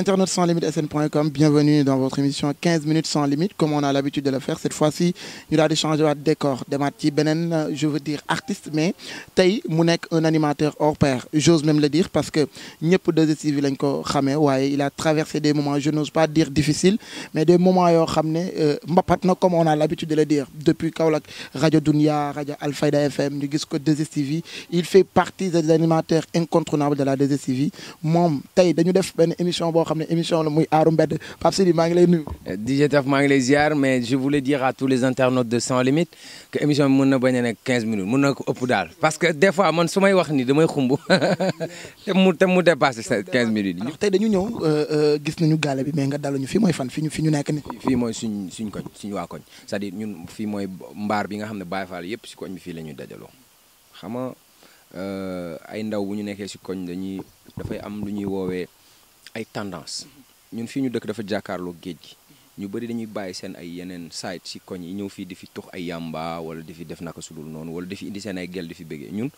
Internet sans limite sn.com, bienvenue dans votre émission 15 minutes sans limite, comme on a l'habitude de le faire. Cette fois-ci, nous allons changer de décor. Je veux dire artiste, mais Tay Mounek, un animateur hors pair. J'ose même le dire parce que ñëpp 2STV lañ ko xamé waye il a traversé des moments, je n'ose pas dire difficiles, mais des moments yo xamné mbapat na comme on a l'habitude de le dire. Depuis Kaolack, Radio Dunia, Radio Alfayda FM, ñu gis ko 2STV, il fait partie des animateurs incontournables de la 2STV. Mom tay dañu def ben émission bo xamné émission la muy aaru mbedd Pape Sidi maa ngi lay nuyu. DJ Taf maa ngi lay ziar, mais je voulais dire à tous les internautes de Sans Limite que émission bi mën na bañ a nekk 15 minutes mën na ko ëpp daal parce que des fois man su may wax ni damay xumb te mu dépassé 15 minutes yi. alors tey dañu ñëw gis nañu gaale bi mais nga daluñu fii mooy fan fi ñu nekk ni fii mooy suñ koñ suñu waa koñ c'est-à-dire ñun fii mooy mbaar bi nga xam ne Baye Fall yëpp si koñ bi fii la ñuy dajaloo xam nga ay ndaw bu ñu nekkee si koñ dafay am lu ñuy woowee ay tendance ñun fii ñu dëkk dafa jàkkaarloo géej gi ñu bëri dañuy bàyyi seen ay yeneen site si koñ yi ñëw fii di fi tux ay yamba wala di fi def naka sudul noonu wala di fi indi seen ay gel di fi bëggee ñun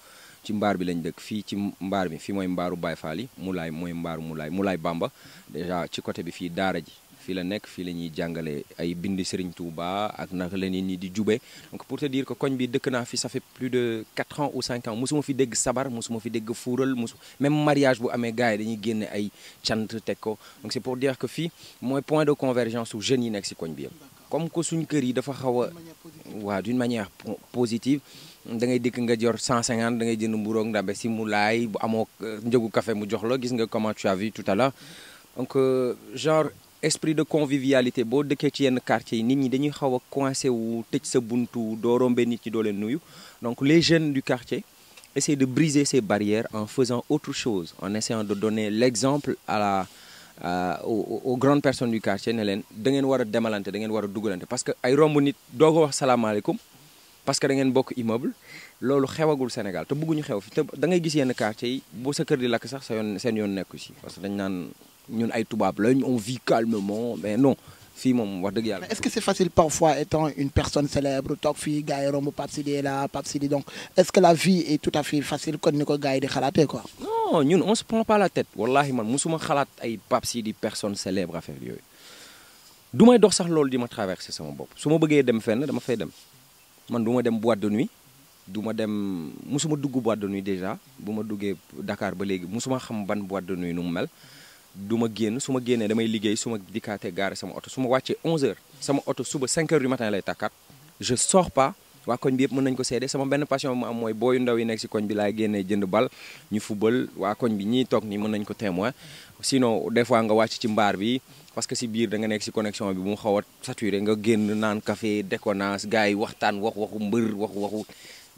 ci mbaar bi lañ dëkk fii ci mbaar bi fii mooy mbaaru Baye Fall yi Moulay mooy mbaaru Moulay Bamba déjà ci côté bi fii daara ji fii la nekk fii la ñuy jàngale ay bindi Serigne Touba ak naka la nit ñi di jube donc pour te dire que koñ bi dëkk naa fi ça fait plus de 4 ans ou 5 ans musuma fi dégg sabar musuma fi dégg fuural même mariage bu amee gars yi dañuy génne ay cant teg ko donc c'est pour dire que fii mooy point de convergence su jeunes yi nekk si koñ bi yëpp comme que suñ kër yi dafa xaw a waaw d'une manière positive da ngay dikk nga jor 150 da ngay jënd mburoog ndabe si Moulay bu amoo njëgu café mu jox la gis nga comment tu as vu tout à l'heure donc genre esprit de convivialité boo dëkkee ci yenn quartier yi nit ñi dañuy xaw a coincé wu tëj sa buntu doo rombe nit ñi doo leen nuyu donc les jeunes du quartier essaient de briser ces barrières en faisant autre chose en essayant de donner l'exemple aux grandes personnes du quartier ne leen da ngeen war a demalante da ngeen war a dugalante parce que ay romb nit doo ko wax salaamaaleykum parce que da ngeen bokk immeuble loolu xewagul Sénégal te bëgguñu xew fi te da ngay gis yenn quartier yi bu sa kër di lakk sax seen yoon nekku ci parce que dañ naan ñun ay tubaab lañ on vit calmement mais non fii moom wax dëgg yàlla. Est-ce que c'est facile parfois étant une personne célèbre toog fii gars yi romb Pape Sidi là Pape Sidi donc est-ce que la vie est tout à fait facile comme ni ko gars yi di xalaatee quoi. non ñun on se prend pas la tête wallahi man musuma xalaat ay Pape Sidi personne célèbre affaire yooyu du may dox sax loolu di ma traverser sama bopp su ma bëggee dem fenn dama fay dem man du ma dem boîte de nuit du ma dem musuma dugg boîte de nuit déjà bu ma duggee Dakar ba léegi musuma xam ban boîte de nuit nu mu mel. du ma génn su ma génnee damay liggéey su ma dikkaatee gaare sama oto su ma wàccee 11h sama oto suba 5h du matin lay takkaat je sors pas waa koñ bi yëpp mën nañu ko seede sama benn passion mu am mooy booyu ndaw yi nekk si koñ bi laay génnee jënd bal ñu fubal waa koñ bi ñiy toog nii mën nañu ko témoin sinon des fois nga wàcc ci mbaar bi parce que si biir da nga nekk si connexion bi mu xaw a saturé nga génn naan café déconnance gars yi waxtaan waxu mbër waxu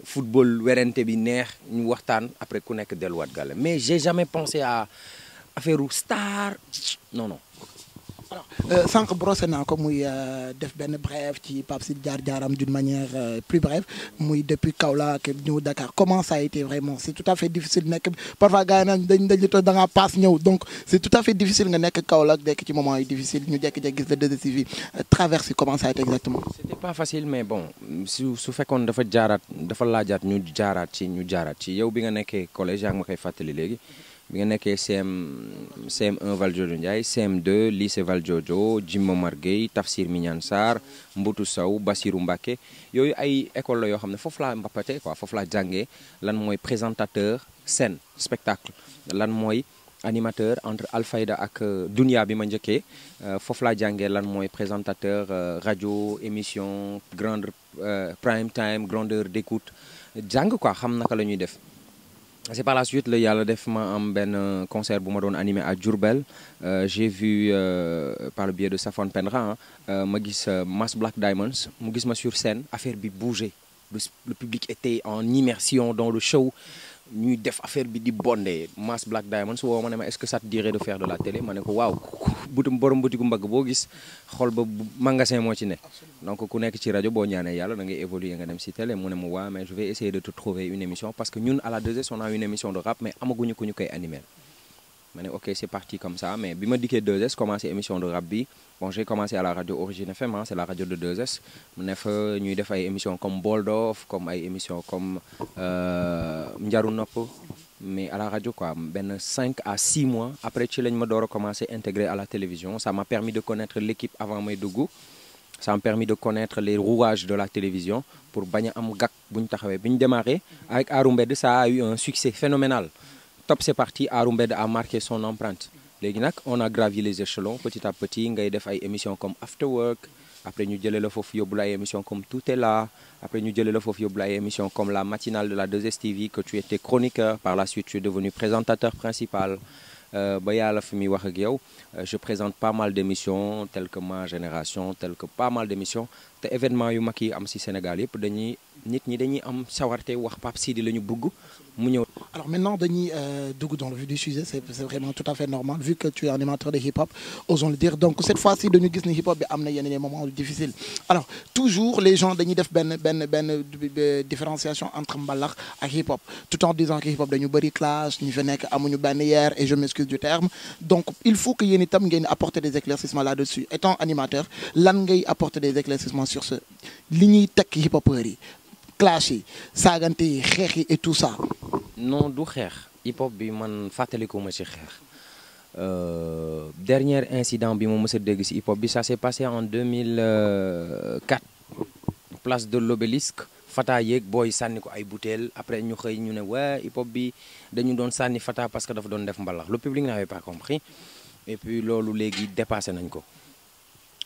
football werante bi neex ñu waxtaan après ku nekk delluwaat gàlle mais j'ai jamais pensé à affaire star non non. alors sànq brossé naa ko muy def benn bref ci Pape Sidi jaar-jaaram d'une manière plus brève muy depuis Kaolack ñëw Dakar comment ça a été vraiment c'est tout à fait difficile nekk parfois gars yi naan dañu da ngaa paas ñëw donc c'est tout à fait difficile nga nekk Kaolack nekk ci moment yi difficile ñu jékki-jékki gis la 2STV traversé comment ça a été exactement. c'était pas facile mais bon su fekkoon dafa laajaat ñu jaaraat ci yow bi nga nekkee collège yaa ngi ma koy fàttali léegi. bi nga nekkee CM1 Valdiodio Ndiaye CM2 lycée Valdiodio Jim Momar Gueye Tafsir Mignane Sarr Mbutu Sow Bassirou Mbacké yooyu ay école la yoo xam ne foofu laa mbappate quoi foofu laa jàngee lan mooy présentateur scène spectacle lan mooy animateur entre Alfayda ak Dunia bi ma njëkkee foofu laa jàngee lan mooy présentateur radio émission grande prime time grandeur d'écoute jàng quoi xam naka la ñuy def. C'est par la suite la yàlla def ma am benn concert bu ma doon animé à Diourbel j'ai vu par le biais de Safwan Pendra ma gis Mass Black Diamonds mu gis ma sur scène affaire bi bouger le public était en immersion dans le show ñuy def affaire bi di bondé Mass Black Diamonds woo ma ne ma est-ce que ça te dirait de faire de la télé ma ne ko waaw borom butiku mbagg boo gis xol ba magasin moo ci ne donc ku nekk ci rajo boo ñaanee yàlla da ngay évoluer nga dem si télé mu ne ma waaw mais je vais essayer de te trouver une émission parce que ñun à la 2S on a une émission de rap mais amaguñu ku ñu koy animer ma ne ok c'est parti comme ça mais bi ma dikkee 2S commencé émission de rap bi bon j'ai commencé à la radio Origine FM c'est la radio de 2S mu ne fa ñuy def ay émissions comme Boldof comme ay émissions comme Njaru Nopp mais à la radio quoi benn 5 à 6 mois après ci lañ ma door a commencé intégrer à la télévision. Ça m'a permis de connaître l'équipe avant may dugg. Ça m'a permis de connaître les rouages de la télévision pour bañ a am gàkk bu ñu taxawee bi ñu démarré avec Arru Mbed ça a eu un succès phénoménal. Top c'est parti, Arru Mbed a marqué son empreinte. Léegi nag on a gravi les échelons petit à petit ngay def ay émissions comme After Work. Après ñu jëlee la foofu yóbbu la ay émissions comme Tout est là. Après ñu jëlee la foofu yóbbu la ay émissions comme la matinale de la 2STV que tu étais chroniqueur. Par la suite tu es devenu présentateur principal. Ba yàlla fi muy wax ak yow je présente pas mal d'émissions telles que Ma Génération telles que pas mal d'émissions te événement yu mag yi am ci Sénégal yëpp dañuy nit ñi dañuy am sawarte wax Pape Sidi la ñu bëgg mu ñëw. Alors maintenant dañuy dugg dans le vif du sujet c'est vraiment tout à fait normal vu que tu es animateur de hip-hop osons le dire donc cette fois-ci dañu gis ni hip-hop bi am na yenn moments difficiles alors toujours les gens dañuy def benn différenciation entre mbalax ak hip-hop tout en disant que hip-hop dañu bëri clash ñu fa nekk amuñu benn yeer et je m'excuse du terme donc il faut que yéen itam ngeen apporter des éclaircissements là-dessus étant animateur lan ngay apporter des éclaircissements sur ce li ñuy teg hip-hopeurs yi clash yi saagante yi xeex yi et tout ça. non du xeex hip-hop bi man fàttaliku ma ci xeex dernier incident bi ma mës a dégg ci hip-hop bi ça s'est passé en 2004 place de l'Obélisque Fata yeeg booy sànni ko ay bouteilles après ñu xëy ñu ne waa hip-hop bi dañu doon sànni Fata parce que dafa doon def mbalax le public n'avait pas compris et puis loolu léegi dépassé nañ ko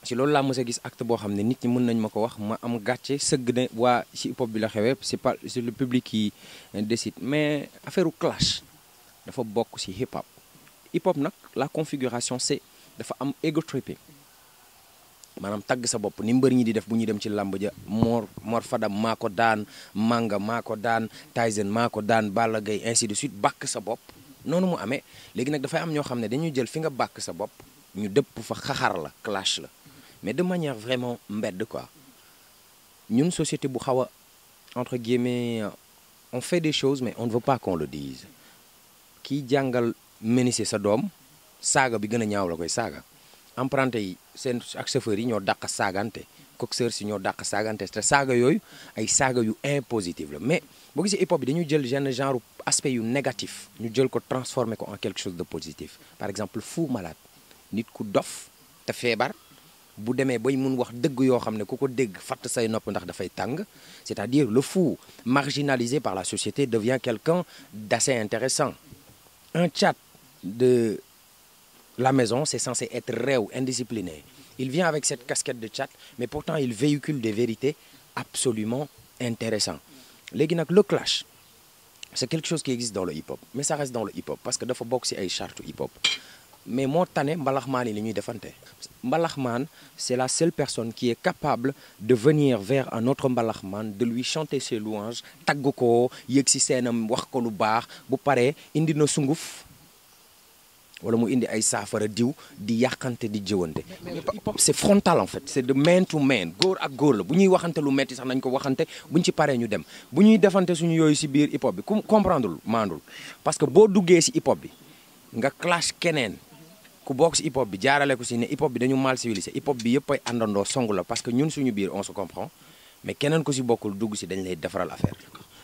ci loolu laa mës a gis acte boo xam ne nit ñi mën nañ ma ko wax ma am gàcce sëgg ne waa ci hip-hop bi la xewee c'est le public qui décide mais affaire clash dafa bokk ci hip-hop hip-hop nag la configuration c'est dafa am ego tripping maanaam tagg sa bopp ni mbër ñi di def bu ñuy dem ci làmb ja Mor Fadam maa ko daan Manga maa ko daan Tyson maa ko daan Balla Gaye ainsi de suite bàkk sa bopp noonu mu amee léegi nag dafay am ñoo xam ne dañuy jël fi nga bàkk sa bopp ñu dëpp fa xaxar la clash la mais de manière vraiment mbedd quoi ñun société bu xaw a entre guillemets on fait des choses mais on ne veut pas qu'on le dise kiy jàngal menuisier sa doom saaga bi gën a ñaaw la koy saaga emprunté yi seen ak chauffeur yi ñoo dàq saagante coxeur si ñoo dàq saagante te saaga yooyu ay saaga yu impositif la mais boo gisee hip hop bi dañu jël genre aspect yu négatif ñu jël ko transformer ko en quelque chose de positif par exemple fou malade nit ku dof te feebar bu demee bay mun wax dëgg yoo xam ne ku ko dégg fatt say nopp ndax dafay tàng c'est-à-dire le fou marginalisé par la société devient quelqu'un d'assez intéressant un tchat de la maison c'est censé être réew indiscipliné il vient avec cette casquette de tchat mais pourtant il véhicule des vérités absolument intéressantes léegi nag le clash c'est quelque chose qui existe dans le hip-hop mais ça reste dans le hip-hop parce que dafa bokk ci ay chartes hip-hop mais moo tane mbalaxmaan yi li ñuy defante mbalaxmaan c'est la seule personne qui est capable de venir vers un autre mbalaxmaan de lui chanter ses louanges tagg ko yëg ci seenam wax ko lu baax bu paree indi na sunguf wala mu indi ay saafara diw di yàqante di jëwante c'est frontal en fait c'est de man to man góor ak góor la bu ñuy waxante lu metti sax nañ ko waxante buñ ci paree ñu dem bu ñuy defante suñu yooyu ci biir hip hop bi ku comprendreul maandul parce que boo duggee ci hip hop bi nga clash keneen ku bokk ci hip hop bi jaarale ko ci ne hip hop bi dañu mal civilisé hip hop bi yëpp ay àndandoo song la parce que ñun suñu biir on se comprend mais keneen ku ci bokkul dugg ci dañ lay defaral affaire.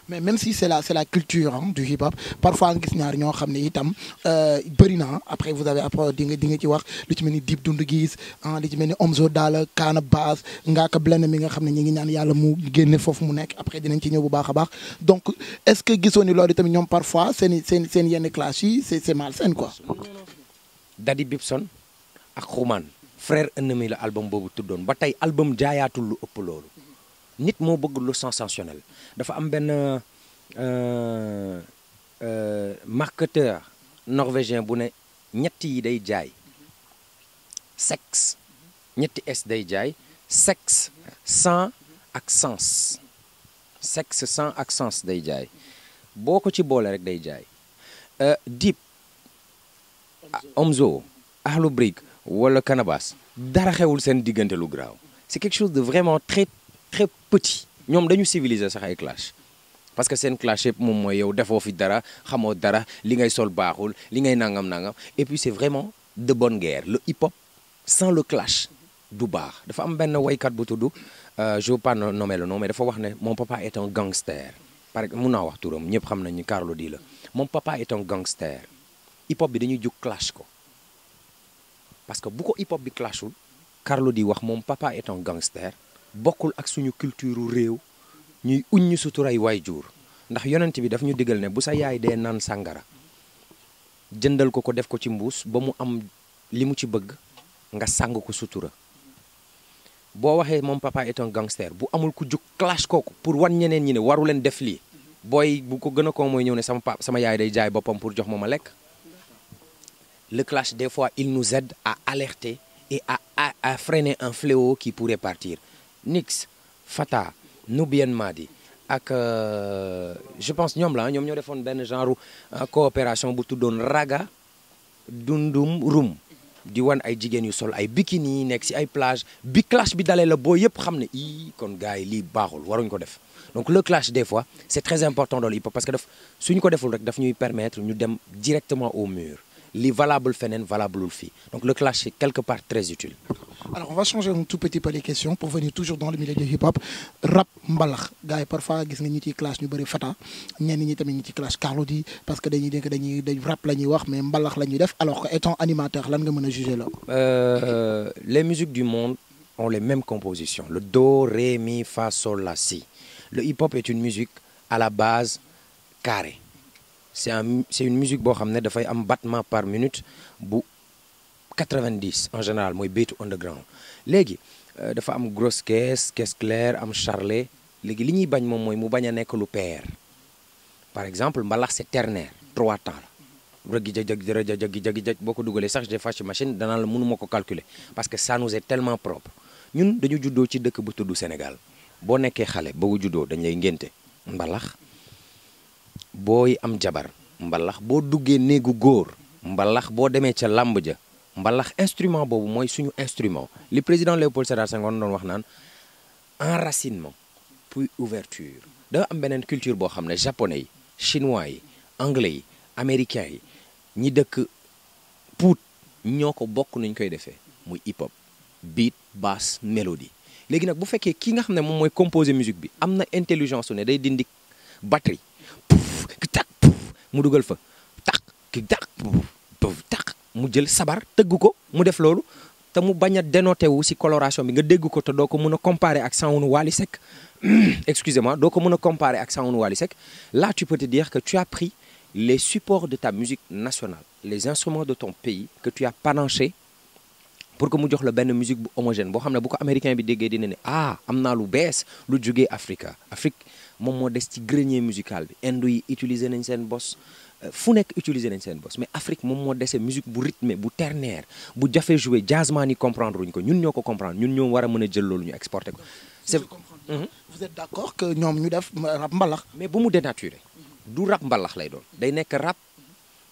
mais même si c'est la culture du hip-hop parfois nga gis ñaar ñoo xam ne itam bëri na après vous avez après di nga ci wax lu ci mel ni Dip Doundou Guiss li ci mel ni Omzo Dollar Kaana Bass Ngaaka Blindé mi nga xam ne ñi ngi ñaan yàlla mu génne foofu mu nekk après dinañ ci ñëw bu baax a baax donc est-ce que gisoo ni loolu tamit ñoom parfois seen yenn clash yi c'est malsain quoi. Daddy Bibson ak Xuman frère ennemi la album boobu tuddoon ba tey album jaayaatul lu ëpp loolu. nit moo bëgg lu sensationnel dafa am benn marketeur norvégien bu ne ñetti yi day jaay sexe ñetti S day jaay sexe sang ak sens sexe sang ak sens day jaay boo ko ci boole rek day jaay Dip Omzo Akhlou Brick wala Canabasse dara xewul seen diggante lu graaw c'est quelque chose de vraiment très très petit ñoom dañu civiliser sax ay clash parce que seen clash yëpp moom mooy yow defoo fi dara xamoo dara li ngay sol baaxul li ngay nangam et puis c'est vraiment de bonne guerre le hip-hop sans le clash du baax dafa am benn waykat bu tudd je veux pas nommer le nom mais dafa wax ne mon papa est un gangster par exemple mun naa wax turam ñëpp xam nañ ni Carlou D la mon papa est un gangster hip hop bi dañuy jóg clash ko parce que bu ko hip hop bi clashul Carlou D wax mon papa est un gangster bokkul ak suñu culture réew ñuy uññu suturay waajur ndax yonent bi daf ñu digal ne bu sa yaay dee naan sàngara jëndal ko def ko ci mbuus ba mu am li mu ci bëgg nga sàng ko sutura boo waxee mon papa est un gangster bu amul ku jug clash kooku pour wan ñeneen ñi ne waru leen def lii booy bu ko gën a ko mooy ñëw ne sama yaay day jaay boppam pour jox ma lekk. Le clash des fois il nous aide à alerter et à freiner un fléau qui pourrait partir. Nix, Fata, Nubian Madi ak je pense ñoom ñoo defoon benn genre coopération bu tuddoon Raga Dundum Rum di wan ay jigéen yu sol ay bikini yi nekk si ay plage bi clash bi dalee la boo yëpp xam ne kon gars yi lii baaxul waruñ ko def donc le clash des fois c'est très important dans le hip-hop parce que suñu ko deful rek daf ñuy permettre ñu dem directement au mur li valable feneen valable fii donc le clash c'est quelque part très utile. Alors on va changer un tout petit peu les questions pour venir toujours dans le milieu du hip-hop rap mbalax gars yi parfois gis nga ñi ciy clash ñu bëri Fata ñenn ñi tamit ñi ci clash Carlou D parce que dañuy rap la ñuy wax mais mbalax la ñuy def alors que étant animateur lan nga mën a juger là. Les musiques du monde ont les mêmes compositions le do ré mi fa sol la si le hip-hop est une musique à la base carrée c'est une musique boo xam ne dafay am battement par minute bu 90 en général mooy beatu underground léegi dafa am grosse caisse claire am charlet léegi li ñuy bañ moom mooy mu bañ a nekk lu pair par exemple mbalax c'est ternaire 3 temps la rëggi jag boo ko dugalee sax des fois ci machine danaa la mënuma ko calculer parce que ça nous est tellement propre ñun dañu juddoo ci dëkk bu tudd Sénégal boo nekkee xale boo juddoo dañ lay ngénte mbalax booy am jabar mbalax boo duggee néegu góor mbalax boo demee ca làmb ja mbalax instrument boobu mooy suñu instrument li président Léopold Sédar Senghor doon wax naan enracinement puis ouverture dafa am beneen culture boo xam ne japonais yi chinois yi anglais yi américains yi ñi dëkk Pout ñoo ko bokk nuñ koy defee muy hip hop beat basse mélodie léegi nag bu fekkee ki nga xam ne moom mooy composer musique bi am na intelligence su ne day dindi batterie puuf ki tak puuf mu dugal fa tak ki tak puuf tak mu jël sabar tëgg ko mu def loolu te mu bañ a dénoté wu ci coloration bi nga dégg ko te doo ko mën a comparer ak sound Wally Seck excusez-moi doo ko mën a comparer ak sound Wally Seck là tu peux te dire que tu as pris les supports de ta musique nationale les instruments de ton pays que tu as panachés pour que mu jox la benn musique bu homogène boo xam ne bu ko américain bi déggee dina ne am naa lu bees lu jógee Afrique moom moo des ci grenier musical bi indo yi utiliser nañ seen bos fu nekk utiliser nañ seen bos mais Afrique moom moo dese musique bu rythmé bu ternaire bu jafee jouer jazzman yi comprendre wuñ ko ñun ñoo ko comprendre ñun ñoo war a mën a jël loolu ñu exporter ko. c'est vous êtes d'accord que ñoom ñu def rap mbalax. mais bu mu dénaturé du rap mbalax lay doon day nekk rap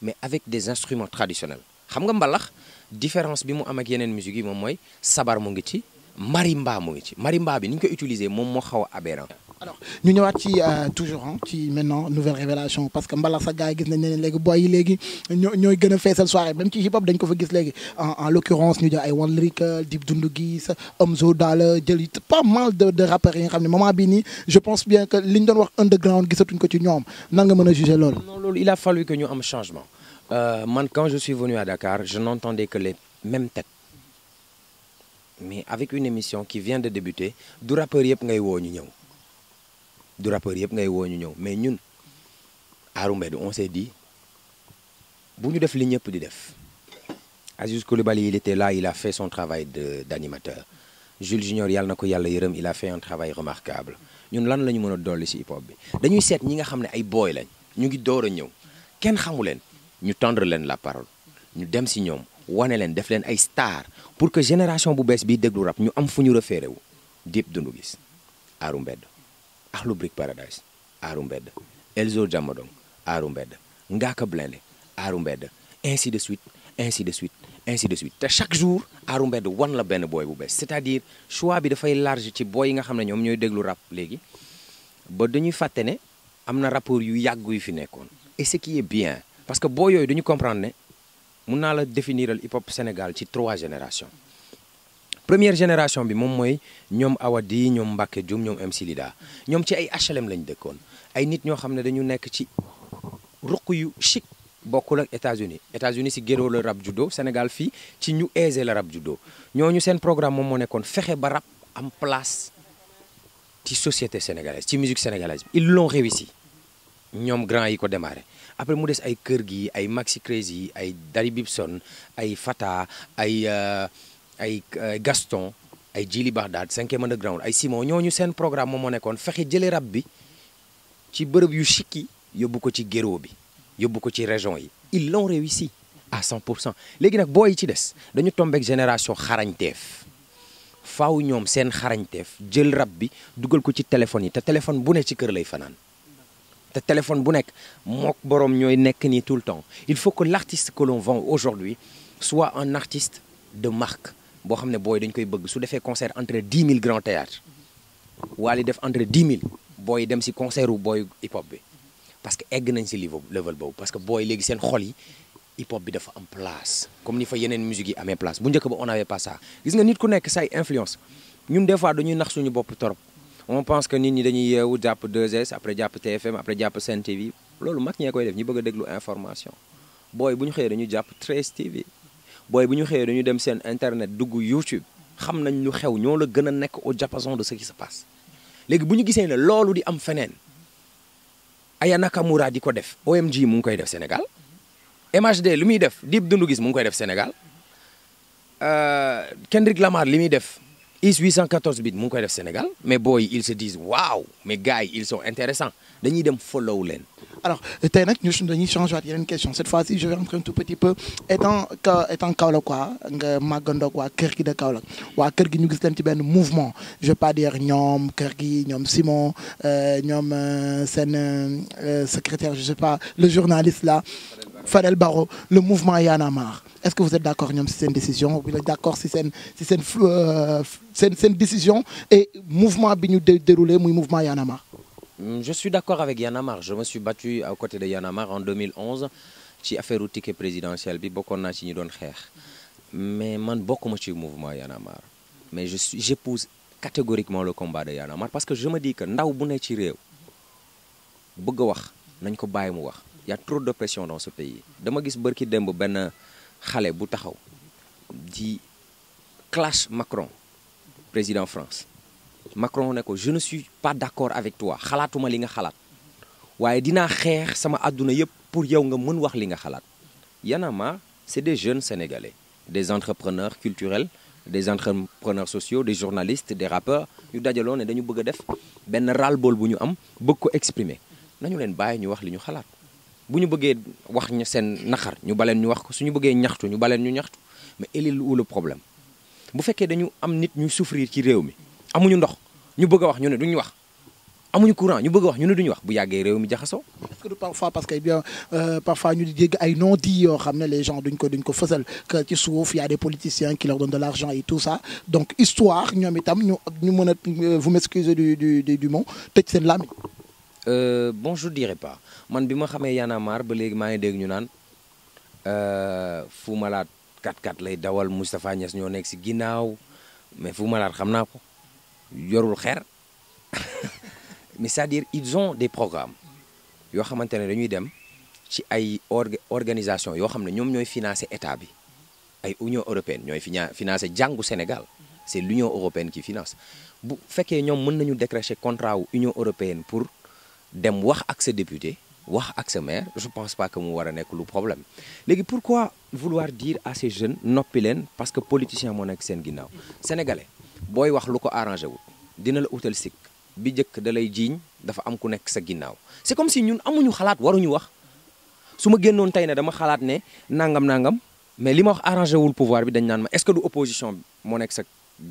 mais avec des instruments traditionnels xam nga mbalax différence bi mu am ak yeneen musique yi moom mooy sabar mu ngi ci marimba mu ngi ci marimba bi ni ñu ko utiliser moom moo xaw a aberrant. alors ñu ñëwaat ci toujours ci maintenant nouvelle révélation parce que mbalax sa gars yi gis nañ ne léegi boy yi léegi ñooy gën a feesal soirée même ci hip hop dañ ko fa gis léegi en l'occurrence ñu jël ay One Lyrical Dip Doundou Guiss Omzo Dollar jël pas mal de rappeurs yi nga xam ne moment bii nii je pense bien que li ñu doon wax underground gisatuñ ko ci ñoom nan nga mën a juger loolu. non loolu il a fallu que ñu am changement man quand je suis venu à Dakar je n'entendais que les mêmes têtes mais avec une émission qui vient de débuter du rappeur yëpp ngay woo ñu ñëw. du rappeur yëpp ngay woo ñu ñëw mais ñun Arru Mbed on s'est dit bu ñu def li ñëpp di def Aziz Coulibaly il était là il a fait son travail d'animateur Jules Junior yàlla na ko yàlla yërëm il a fait un travail remarquable ñun lan la ñu mën a dolli ci hip hop bi dañuy seet ñi nga xam ne ay booy lañ ñu ngi door a ñëw kenn xamu leen ñu tendre leen la parole ñu dem ci ñoom wane leen def leen ay star pour que génération bu bees bii déglu rap ñu am fu ñu référé wu Dip Doundou Guiss Arru Mbed Akhlou Brick Paradise Arru Mbed Elzo Jamdong Arru Mbed Ngaaka Blindé Arru Mbed ainsi de suite ainsi de suite ainsi de suite te chaque jour Arru Mbed wan la benn booy bu bees c'est-à-dire choix bi dafay large ci booy yi nga xam ne ñoom ñooy déglu rap léegi ba dañuy fàtte ne am na rapport yu yàgg yu fi nekkoon et ce qui est bien parce que booy yooyu dañu comprendre ne mun naa la définiral hip hop Sénégal ci 3 générations première génération bi moom mooy ñoom Awadi ñoom Mbacke Dioum ñoom MC Lida ñoom ci ay HLM lañ dëkkoon ay nit ñoo xam ne dañu nekk ci ruq yu chic bokkul ak États-Unis si géro la rap judo Sénégal fii ci ñu aisé la rap judo ñooñu seen programme moom moo nekkoon fexe ba rap am place ci société sénégalaise ci musique sénégalaise ils l'ont réussi ñoom grand yi ko démarré après mu des ay kër gi ay Maxi Crazy ay Dari Bibson ay Fata ay Gaston ay Djili Bagdad 5e underground ay Simon ñooñu seen programme moom moo nekkoon fexe jëlee rap bi ci bërëb yu chic yi yóbbu ko ci géro bi yóbbu ko ci région yi ils l'ont réussi à 100% léegi nag booy yi ci des dañu tombeek génération xarañteef faaw ñoom seen xarañteef jël rap bi dugal ko ci téléphone yi te téléphone bu ne ci kër lay fanaan te téléphone bu nekk mook boroom ñooy nekk nii tout le temps il faut que l'artiste que l'on vend aujourd'hui soit un artiste de marque boo xam ne booy dañ koy bëgg su defee concert entre 10 000 grands théâtres Wally def entre 10 000 booy dem si concert wu booy hip hop bi parce que egg nañ si level boobu parce que booy léegi seen xol yi hip hop bi dafa am place comme ni fa yeneen musique yi amee place bu njëkk ba on avait pas ça gis nga nit ku nekk say influence ñun des fois dañuy nax suñu bopp torop on pense que nit ñi dañuy yeewu jàpp 2S après jàpp TFM après jàpp Sen TV loolu mag ñee koy def ñu bëgg a déglu information booy bu ñu xëyee dañu jàpp 13 TV booy bu ñu xëyee dañu dem seen internet dugg YouTube xam nañ lu xew ñoo la gën a nekk au diapason de ce qui se passe léegi bu ñu gisee ne loolu di am feneen Aya Nakamura di ko def OMG mu ngi koy def Sénégal MHD li muy def Dip Doundou Guiss mu ngi koy def Sénégal Kendrick Lamar li muy def Is 814 bit mu ngi koy def Sénégal mais booy ils se disent waaw mais gars yi ils sont intéressants dañuy dem follow leen. alors tey nag ñu dañuy changer waat yeneen question cette fois-ci je vais rentrer un tout petit peu étant Kaolack quoi nga màggandoog waa kër gi de Kaolack waa kër gi ñu gis leen ci benn mouvement je vais pas dire ñoom kër gi ñoom Simon ñoom seen secrétaire je sais pas le journaliste là Fadel Barro le mouvement Y en a marre est-ce que vous êtes d'accord ñoom si seen décision vous êtes d'accord si seen décision et mouvement bi ñu déroulé muy mouvement Y en a marre. Je suis d'accord avec Y'en a marre je me suis battu à côté de Y'en a marre en 2011 ci affaire u ticket présidentiel bi bokkoon naa ci ñu doon xeex mais man bokkuma ci mouvement Y'en a marre mais j'épouse catégoriquement le combat de Y'en a marre parce que je me dis que ndaw bu ne ci réew bëgg a wax nañ ko bàyyi mu wax y a trop de pression dans ce pays dama gis bërki démb benn xale bu taxaw di clash Macron président France Macron ne ko je ne suis pas d'accord avec toi xalaatuma li nga xalaat waaye dinaa xeex sama àdduna yëpp pour yow nga mën wax li nga xalaat Y'en a marre c'est des jeunes sénégalais des entrepreneurs culturels des entrepreneurs sociaux des journalistes des rappeurs yu dajaloo ne dañu bëgg a def benn ras-le-bol bu ñu am bëgg ko exprimer nañu leen bàyyi ñu wax li ñu xalaat bu ñu bëggee wax seen naqar ñu baleen ñu wax ko suñu bëggee ñaxtu ñu baleen ñu ñaxtu mais il est où le problème bu fekkee dañu am nit ñuy souffrir ci réew mi amuñu ndox ñu bëgg a wax ñu ne duñu wax amuñu courant ñu bëgg a wax ñu ne duñu wax bu yàggee réew mi jaxasoo. est-ce que parfois parce que bien parfois ñu di dégg ay non-dits yoo xam ne les gens duñ ko fësal que ci suuf y a des politiciens qui leur donnent de l'argent et tout ça donc histoire ñoom itam ñu mën a vous m'excusez du mot tëj seen làmmiñ. Bon je dirais pas man bi ma xamee Y'en a marre ba léegi maa ngi dégg ñu naan Fou Malade 4x4 lay dawal Moustapha Niass ñoo nekk si ginnaaw mais Fou Malade xam naa ko yorul xeer mais c'est-à-dire ils ont des programmes yoo xamante ne dañuy dem ci ay organisation yoo xam ne ñoom ñooy financer état bi ay Union européenne ñooy financer jàngu Sénégal c'est l'Union européenne qui finance bu fekkee ñoom mën nañu décrocher contrat wu Union européenne pour dem wax ak sa député wax ak sa maire je pense pas que mu war a nekk lu problème léegi pourquoi vouloir dire à ces jeunes noppi leen parce que politicien moo nekk seen ginnaaw sénégalais booy wax lu ko arrangé wul dina la utal sikk bi njëkk da lay jiiñ dafa am ku nekk sa ginnaaw c'est comme si ñun amuñu xalaat waruñu wax su ma génnoon tey ne dama xalaat ne nangam mais li ma wax arrangé wul pouvoir bi dañ naan ma est-ce que du opposition bi moo nekk sa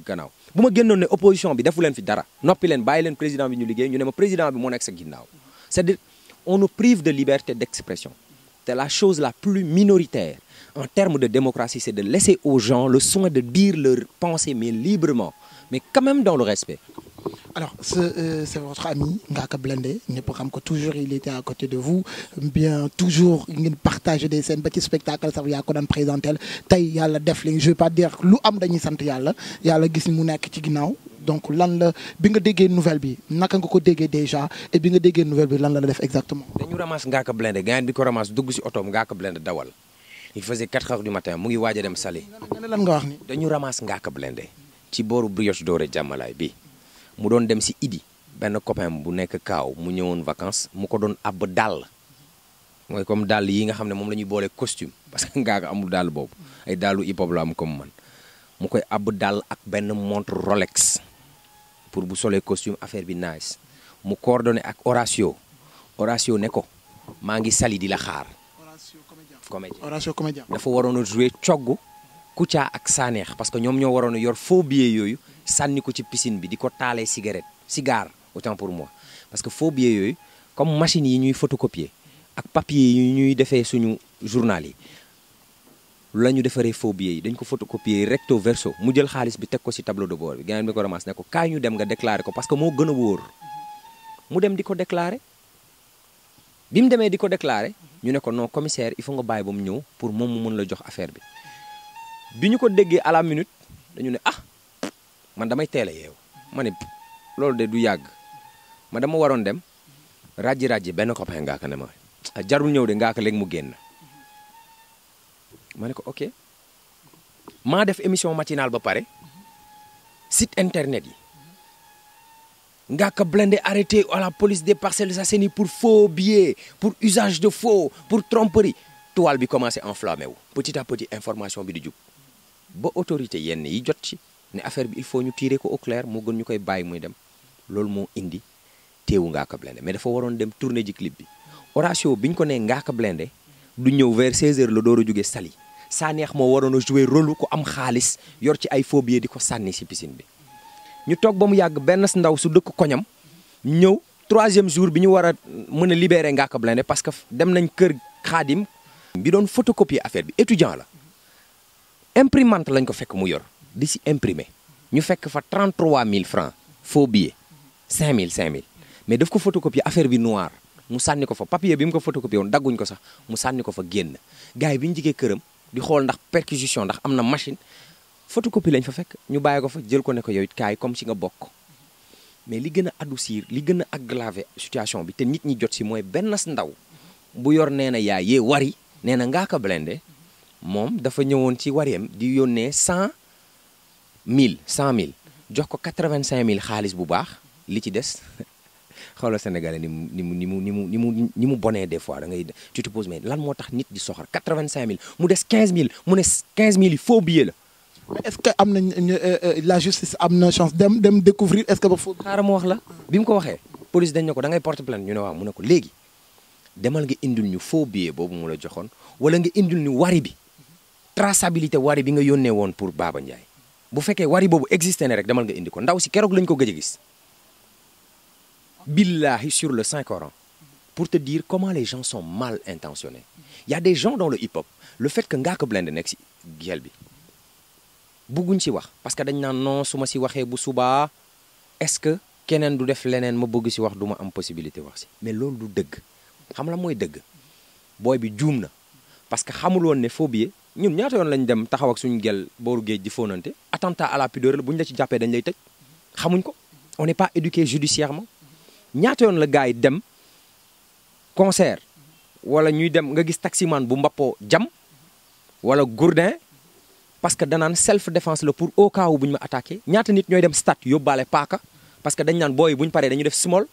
gannaaw bu ma génnoon ne opposition bi defu leen fi dara noppi leen bàyyi leen président bi ñu liggéey ñu ne ma président bi moo nekk sa ginnaaw c'est-à-dire on nous prive de liberté d'expression c'est la chose la plus minoritaire en termes de démocratie c'est de laisser aux gens le soin de dire leurs pensées mais librement mais quand même dans le respect. Alors, c'est votre ami Ngaaka Blindé ñëpp xam ko toujours il était à côté de vous bien toujours ngeen partager des scènes ba ci spectacle sax yaa ko daan présentel tey yàlla def li je vais pas dire lu am dañuy sant yàlla gis mu nekk ci ginnaaw donc lan la bi nga déggee nouvelle bi naka nga ko déggee déjà et bi nga déggee nouvelle bi lan la def exactement. dañu ramasse Ngaaka Blindé gaañ bi ko ramasse dugg si otoom Ngaaka Blindé dawal il faisait 4 heures du matin mu ngi waaj a dem Saly. lan nga wax ni. dañu ramasse Ngaaka Blindé ci booru Brioche Dorée Jàmmalaay bi mu doon dem si Idi benn copain bu nekk Kaaw mu ñëwoon vacances mu ko doon àbb dàll mooy comme dàll yi nga xam ne moom la ñuy boole costume parce que Ngaaka amul dàll boobu ay dàllu hip hop la am comme man mu koy àbb dàll ak benn montre Rolex pour bu solee costume affaire bi nice mu coordonné ak Horatio ne ko maa ngi Saly di la xaar. Horatio comédien dafa waroon a jouer cogg Kouthia ak Saneex parce que ñoom ñoo waroon a yor faux billet yooyu sànni ko ci piscine bi di ko taalee cigare autant pour moi parce que faux billet yooyu comme machine yi ñuy photocopier ak papier yi ñuy defee suñu journal yi la ñu defaree faux billet yi dañ ko photocopier recto verso mu jël xaalis bi teg ko ci tableau de bord bi gars bi ko ramasse ne ko kaay ñu dem nga déclarer ko parce que moo gën a wóor mu dem di ko déclarer bi mu demee di ko déclarer ñu ne ko non commissaire il faut nga bàyyi ba mu ñëw pour moom mu mën la jox affaire bi ñu ko déggee à la minute dañu ne man damay teel a yeewu ma ne loolu de du yàgg ma dama waroon dem ràjji benn copain Ngaaka ne ma jarul ñëw de Ngaaka léegi mu génn ma ne ko ok maa def émission matinale ba pare site internet yi Ngaaka Blindé arrêté à la police des Parcelles Assainies pour faux billets pour usage de faux pour tromperie toile bi commencé enflammé wu petit à petit information bi di jub ba autorité yenn yi jot ci ne affaire bi il faut ñu tirer ko au clair moo gën ñu koy bàyyi muy dem loolu moo indi teewu Ngaaka Blindé mais dafa waroon dem tourner ji clip bi Horatio bi ñu ko nee Ngaaka Blindé du ñëw vers 16h la door a jógee Saly Saneex moo waroon a jouer rôle ku am xaalis yor ci ay faux billets di ko sànni si piscine bi ñu toog ba mu yàgg benn ndaw su dëkk koñam ñëw 3e jour bi ñu war a mën a libérer Ngaaka Blindé parce que dem nañ kër Xaadim bi doon photocopier affaire bi étudiant la imprimante lañ ko fekk mu yor di si imprimer ñu fekk fa 33 000 francs faux billets 5 000 mais daf ko photocopier affaire bi noir mu sànni ko fa papier bi mu ko photocopier woon dagguñ ko sax mu sànni ko fa génn gars yi bi ñu jigee këram di xool ndax perquisition ndax am na machine photocopie lañ fa fekk ñu bàyyi ko fa jël ko ne ko yow it kaay comme si nga bokk mais li gën a adoucir li gën a aggraver situation bi te nit ñi jot si mooy benn ndaw bu yor nee na yaay yee wari nee na Ngaaka Blindé moom dafa ñëwoon ci wariyam di yónnee 100 000 jox ko 85 000 xaalis bu baax li ci des xoolal Sénégalais ni mu bonee des fois da ngay tu te poses mais lan moo tax nit di soxar 85 000 mu des 15 000 mu ne 15 000 yi faux billet la. mais est-ce que am nañ la justice am na chance dem découvrir est-ce que ba faux. xaaral ma wax la bi mu ko waxee police dañ ne ko da ngay porter plainte ñu ne waaw mu ne ko léegi demal nga indil ñu faux billet boobu mu la joxoon wala nga indil ñu wari bi traçabilité wari bi nga yónnee woon pour Baba Ndiaye bu fekkee wari boobu existé ne rek demal nga indi ko ndaw si keroog lañ ko gëj a gis. billahi sur le Saint-Coran pour te dire comment les gens sont mal intentionnés il y a des gens dans le hip-hop le fait que Ngaaka Blindé nekk si gel bi bugguñ ci wax parce que dañ naan non su ma si waxee bu subaa est-ce que keneen du def leneen ma bëgg si wax du ma am possibilité wax si mais loolu du dëgg xam la mooy dëgg booy bi juum na parce que xamul woon ne faux billet ñun ñaata yoon lañ dem taxaw ak suñu gel booru géej di fóonante attentat à la pudeur la bu ñu la ci jàppee dañ lay tëj xamuñ ko on n'est pas éduqué judiciairement ñaata yoon la gars yi dem concert wala ñuy dem nga gis taximan bu mbappoo jam wala gourdin parce que danaan self défense la pour au cas où bu ñu ma attaqué ñaata nit ñooy dem stade yóbbaale paaka parce que dañ naan booy bu ñu paree dañuy def small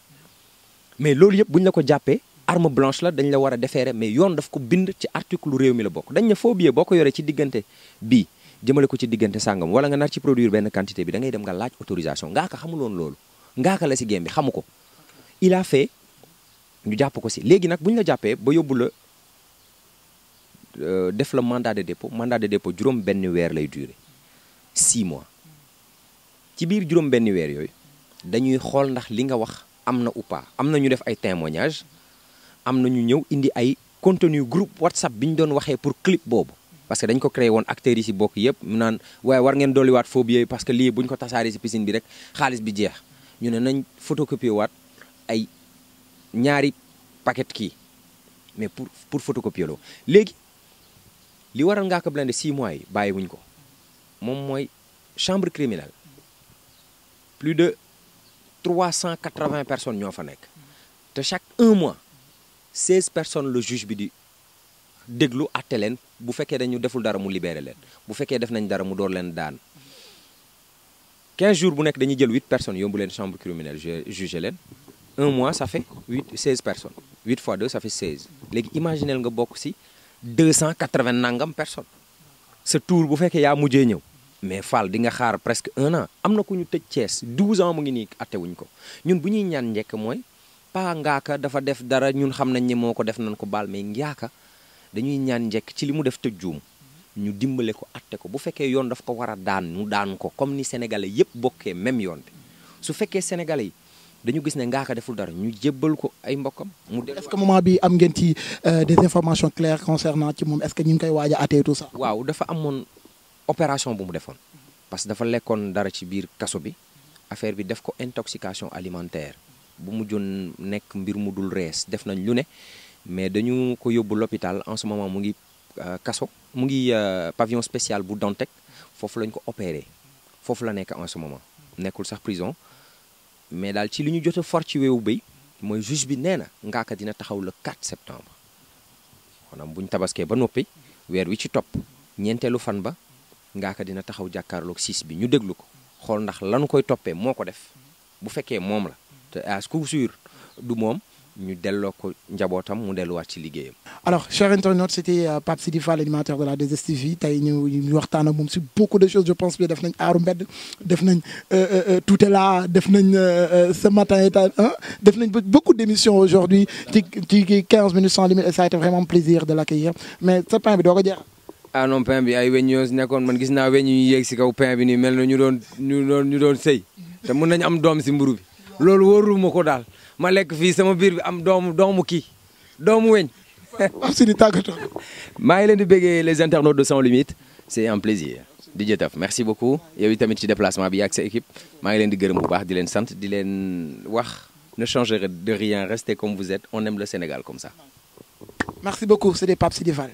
mais loolu yëpp bu ñu la ko jàppee arme blanche la dañ la war a déférer mais yoon daf ko bind ci article réew mi la bokk dañ ne faux billet boo ko yoree ci diggante bii jëmale ko ci diggante sàngam wala nga nar ci produire benn quantité bi da ngay dem nga laaj autorisation Ngaaka xamuloon loolu Ngaaka la si game bi xamu ko il a fait ñu jàpp ko si léegi nag bu ñu la jàppee ba yóbbu la def la mandat de dépôt juróom benn weer lay durer 6 mois ci biir juróom benn weer yooyu dañuy xool ndax li nga wax am na ou pas am na ñu def ay témoignages am na ñu ñëw indi ay contenu groupe WhatsApp bi ñu doon waxee pour clip boobu parce que dañ ko créé woon acteurs yi si bokk yëpp mu naan waaye war ngeen dolliwaat faux billet parce que lii bu ñu ko tasaaree si piscine bi rek xaalis bi jeex ñu ne nañ photocopier waat ay ñaari paquet kii mais pour photocopier loo léegi li waral Ngaaka Blindé 6 mois yi bàyyi wuñ ko moom mooy chambre criminelle plus de 380 personnes ñoo fa nekk te chaque 1 mois 16 personnes le juge bi di déglu àtte leen bu fekkee dañu deful dara mu libéré leen bu fekkee def nañ dara mu door leen daan 15 jours bu nekk dañuy jël 8 personnes yóbbu leen chambre criminelle jugé leen 1 mois ça fait 16 personnes 8 fois 2 ça fait 16 léegi imaginel nga bokk si 280 nangam personnes sa tour bu fekkee yaa mujjee ñëw mais Fall di nga xaar presque 1 an am na ku ñu tëj Thiès 12 ans mu ngi nii attewuñ ko ñun bu ñuy ñaan njëkk mooy pas Ngaaka dafa def dara ñun xam nañ ne moo ko def nañ ko baal mais Ngaaka dañuy ñaan njëkk ci li mu def tëj juum ñu dimbale ko atte ko bu fekkee yoon daf ko war a daan mu daan ko comme ni sénégalais yëpp bokkee même yoon bi su fekkee sénégalais yi dañu gis ne Ngaaka deful dara ñu jébbal ko ay mbokkam mu est-ce que moment bi am ngeen ci des informations claires concernant ci moom est-ce que ñu ngi koy waaj a atte tout ça. waaw dafa amoon opération bu mu defoon parce que dafa lekkoon dara ci biir kaso bi affaire bi def ko intoxication alimentaire bu mujjoon nekk mbir mu dul rees def nañ lu ne mais dañu ko yóbbu l'hôpital en ce moment mu ngi kaso mu ngi pavillon spécial bu Dantec foofu lañ ko opéré foofu la nekk en ce moment nekkul sax prison mais daal ci li ñu jot a for ci weewu béy mooy juge bi nee na Ngaaka dina taxaw le 4 septembre maanaam bu ñu tabaskee ba noppi weer wi ci topp ñeenteelu fan ba Ngaaka dina taxaw jàkkaarloog 6 bi ñu déglu ko xool ndax lanu koy toppee moo ko def bu fekkee moom la te à coup sûr du moom ñu delloo ko njabootam mu delluwaat ci liggéeyam. alors chers internautes c'était Pape Sidy Fall animateur de la 2STV tey ñu waxtaan ak moom sur beaucoup de choses je pense que def nañ aaru mbedd def nañ tout est là def nañ ce matin def nañ beaucoup d'émissions aujourd'hui ci 15 minutes sans limite et ça a été vraiment plaisir de l'accueillir mais sa pain bi doo ko jeex. ah non pain bi ay weñ yoo nekkoon man gis naa weñ yu yéeg si kaw pain bi nii mel na ñu doon sëy te mën nañu am doom si mburu bi loolu wóoruma ko daal ma lekk fii sama biir bi am doomu weñ. Pape Sidy tàggatoo. maa ngi leen di béggee les internautes de Sans Limite c'est un plaisir. DJ Taf merci beaucoup yow tamit ci déplacement bi ak sa équipe maa ngi leen di gërëm bu baax di leen sant di leen wax ne changez de rien restez comme vous êtes on aime le Sénégal comme ça. merci beaucoup c'était Pape Sidy Fall.